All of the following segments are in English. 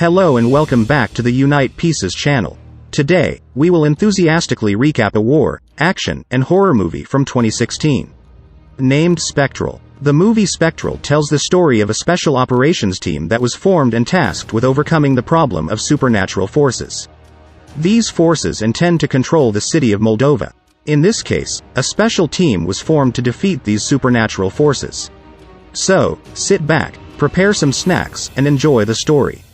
Hello and welcome back to the Unite Pieces channel. Today, we will enthusiastically recap a war, action, and horror movie from 2016. Named Spectral. The movie Spectral tells the story of a special operations team that was formed and tasked with overcoming the problem of supernatural forces. These forces intend to control the city of Moldova. In this case, a special team was formed to defeat these supernatural forces. So, sit back, prepare some snacks, and enjoy the story.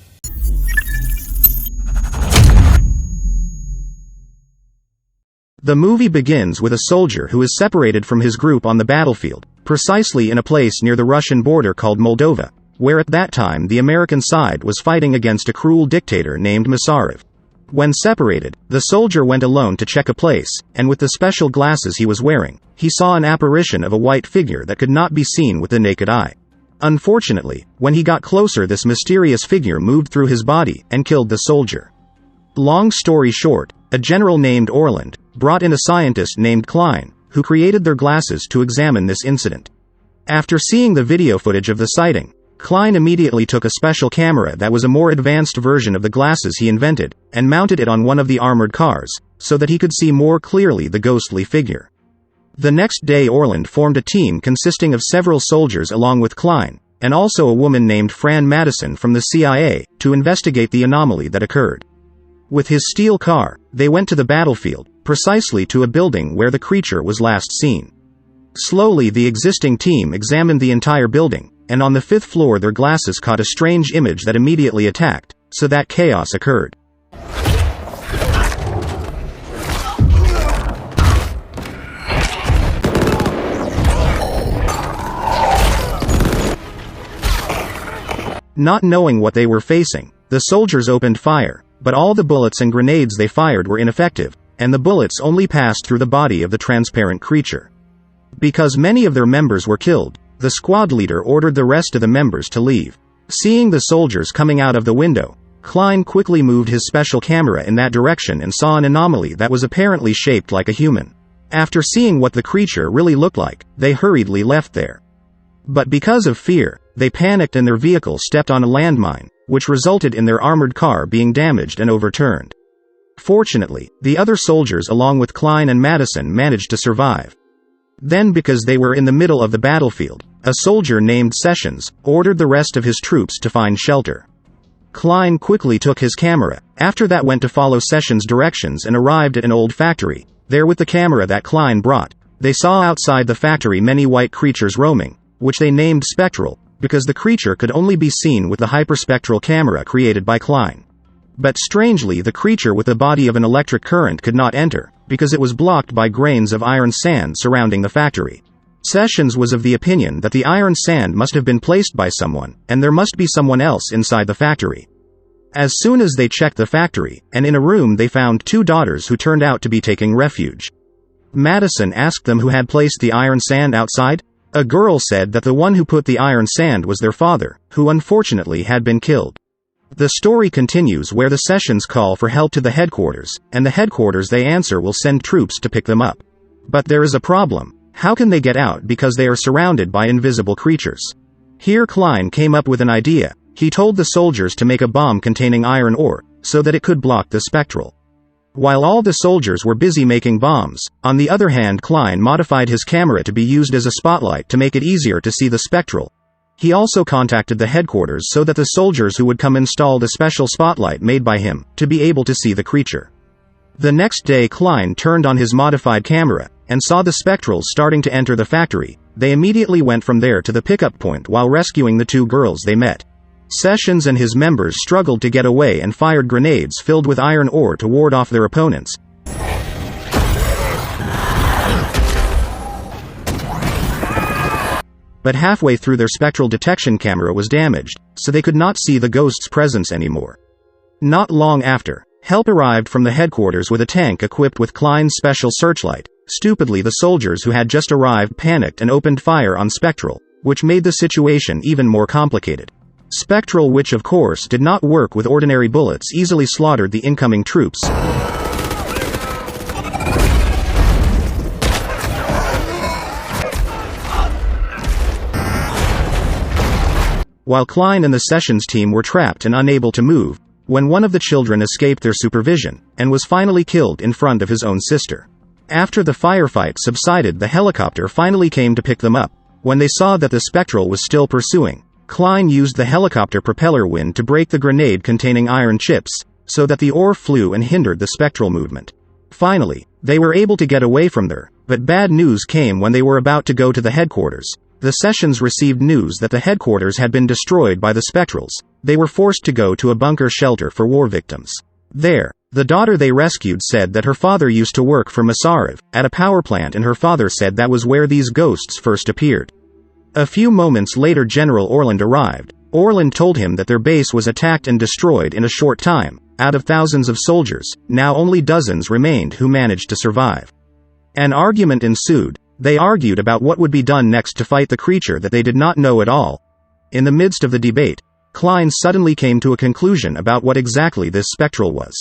The movie begins with a soldier who is separated from his group on the battlefield, precisely in a place near the Russian border called Moldova, where at that time the American side was fighting against a cruel dictator named Masarov. When separated, the soldier went alone to check a place, and with the special glasses he was wearing, he saw an apparition of a white figure that could not be seen with the naked eye. Unfortunately, when he got closer, this mysterious figure moved through his body and killed the soldier. Long story short, a general named Orland brought in a scientist named Clyne, who created their glasses to examine this incident. After seeing the video footage of the sighting, Clyne immediately took a special camera that was a more advanced version of the glasses he invented, and mounted it on one of the armored cars, so that he could see more clearly the ghostly figure. The next day Orland formed a team consisting of several soldiers along with Clyne, and also a woman named Fran Madison from the CIA, to investigate the anomaly that occurred. With his steel car, they went to the battlefield, precisely to a building where the creature was last seen. Slowly the existing team examined the entire building, and on the 5th floor their glasses caught a strange image that immediately attacked, so that chaos occurred. Not knowing what they were facing, the soldiers opened fire, but all the bullets and grenades they fired were ineffective, and the bullets only passed through the body of the transparent creature. Because many of their members were killed, the squad leader ordered the rest of the members to leave. Seeing the soldiers coming out of the window, Clyne quickly moved his special camera in that direction and saw an anomaly that was apparently shaped like a human. After seeing what the creature really looked like, they hurriedly left there. But because of fear, they panicked and their vehicle stepped on a landmine, which resulted in their armored car being damaged and overturned. Fortunately, the other soldiers along with Clyne and Madison managed to survive. Then, because they were in the middle of the battlefield, a soldier named Sessions ordered the rest of his troops to find shelter. Clyne quickly took his camera, after that went to follow Sessions' directions and arrived at an old factory. There with the camera that Clyne brought, they saw outside the factory many white creatures roaming, which they named Spectral, because the creature could only be seen with the hyperspectral camera created by Clyne. But strangely, the creature with the body of an electric current could not enter, because it was blocked by grains of iron sand surrounding the factory. Sessions was of the opinion that the iron sand must have been placed by someone, and there must be someone else inside the factory. As soon as they checked the factory, and in a room they found 2 daughters who turned out to be taking refuge. Madison asked them who had placed the iron sand outside. A girl said that the one who put the iron sand was their father, who unfortunately had been killed. The story continues where the Sessions call for help to the headquarters, and the headquarters they answer will send troops to pick them up. But there is a problem. How can they get out because they are surrounded by invisible creatures? Here Clyne came up with an idea. He told the soldiers to make a bomb containing iron ore, so that it could block the Spectral. While all the soldiers were busy making bombs, on the other hand Clyne modified his camera to be used as a spotlight to make it easier to see the Spectral. He also contacted the headquarters so that the soldiers who would come installed a special spotlight made by him, to be able to see the creature. The next day Clyne turned on his modified camera, and saw the Spectrals starting to enter the factory. They immediately went from there to the pickup point while rescuing the 2 girls they met. Sessions and his members struggled to get away and fired grenades filled with iron ore to ward off their opponents. But halfway through their spectral detection camera was damaged, so they could not see the ghost's presence anymore. Not long after, help arrived from the headquarters with a tank equipped with Clyne's special searchlight. Stupidly, the soldiers who had just arrived panicked and opened fire on Spectral, which made the situation even more complicated. Spectral, which of course did not work with ordinary bullets, easily slaughtered the incoming troops. while Clyne and the Sessions team were trapped and unable to move, when one of the children escaped their supervision, and was finally killed in front of his own sister. After the firefight subsided, the helicopter finally came to pick them up. When they saw that the Spectral was still pursuing, Clyne used the helicopter propeller wind to break the grenade containing iron chips, so that the ore flew and hindered the Spectral movement. Finally, they were able to get away from there, but bad news came when they were about to go to the headquarters. The Sessions received news that the headquarters had been destroyed by the Spectrals. They were forced to go to a bunker shelter for war victims. There, the daughter they rescued said that her father used to work for Masarev at a power plant, and her father said that was where these ghosts first appeared. A few moments later, General Orland arrived. Orland told him that their base was attacked and destroyed in a short time. Out of thousands of soldiers, now only dozens remained who managed to survive. An argument ensued. They argued about what would be done next to fight the creature that they did not know at all. In the midst of the debate, Clyne suddenly came to a conclusion about what exactly this Spectral was.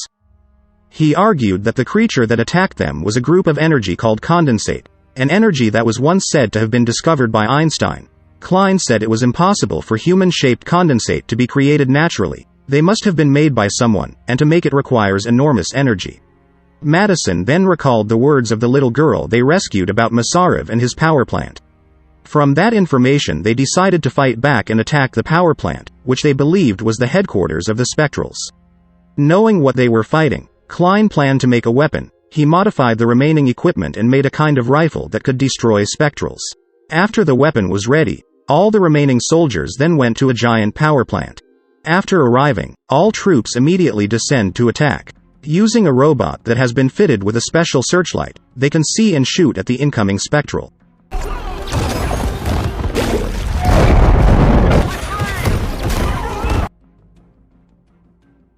He argued that the creature that attacked them was a group of energy called condensate, an energy that was once said to have been discovered by Einstein. Clyne said it was impossible for human-shaped condensate to be created naturally. They must have been made by someone, and to make it requires enormous energy. Madison then recalled the words of the little girl they rescued about Masarev and his power plant. From that information, they decided to fight back and attack the power plant, which they believed was the headquarters of the Spectrals. Knowing what they were fighting, Clyne planned to make a weapon. He modified the remaining equipment and made a kind of rifle that could destroy Spectrals. After the weapon was ready, all the remaining soldiers then went to a giant power plant. After arriving, all troops immediately descend to attack. Using a robot that has been fitted with a special searchlight, they can see and shoot at the incoming Spectral.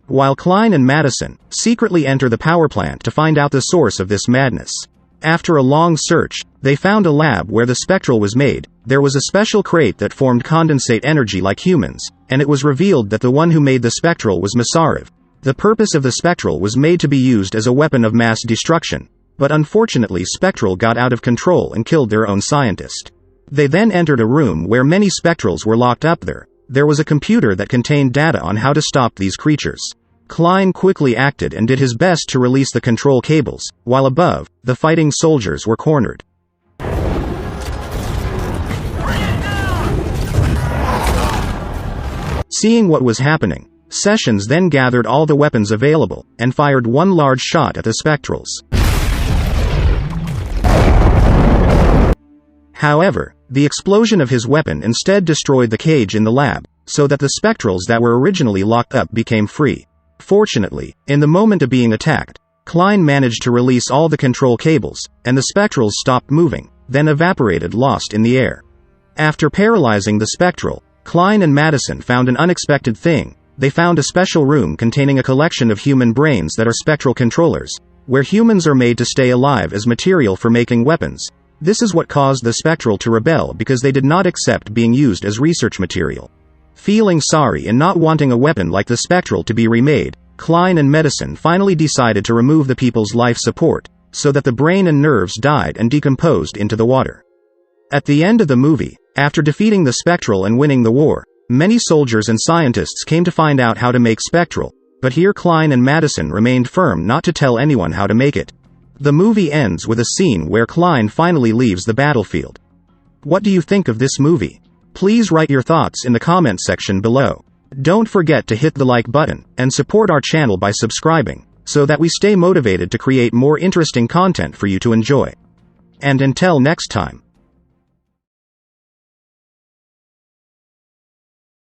While Clyne and Madison secretly enter the power plant to find out the source of this madness. After a long search, they found a lab where the Spectral was made. There was a special crate that formed condensate energy like humans, and it was revealed that the one who made the Spectral was Masarev. The purpose of the Spectral was made to be used as a weapon of mass destruction, but unfortunately Spectral got out of control and killed their own scientist. They then entered a room where many Spectrals were locked up there. There was a computer that contained data on how to stop these creatures. Clyne quickly acted and did his best to release the control cables, while above, the fighting soldiers were cornered. Seeing what was happening, Sessions then gathered all the weapons available, and fired one large shot at the Spectrals. However, the explosion of his weapon instead destroyed the cage in the lab, so that the Spectrals that were originally locked up became free. Fortunately, in the moment of being attacked, Clyne managed to release all the control cables, and the Spectrals stopped moving, then evaporated, lost in the air. After paralyzing the Spectral, Clyne and Madison found an unexpected thing. They found a special room containing a collection of human brains that are spectral controllers, where humans are made to stay alive as material for making weapons. This is what caused the Spectral to rebel, because they did not accept being used as research material. Feeling sorry and not wanting a weapon like the Spectral to be remade, Clyne and Madison finally decided to remove the people's life support, so that the brain and nerves died and decomposed into the water. At the end of the movie, after defeating the Spectral and winning the war, many soldiers and scientists came to find out how to make Spectral, but here Clyne and Madison remained firm not to tell anyone how to make it. The movie ends with a scene where Clyne finally leaves the battlefield. What do you think of this movie? Please write your thoughts in the comment section below. Don't forget to hit the like button, and support our channel by subscribing, so that we stay motivated to create more interesting content for you to enjoy. And until next time.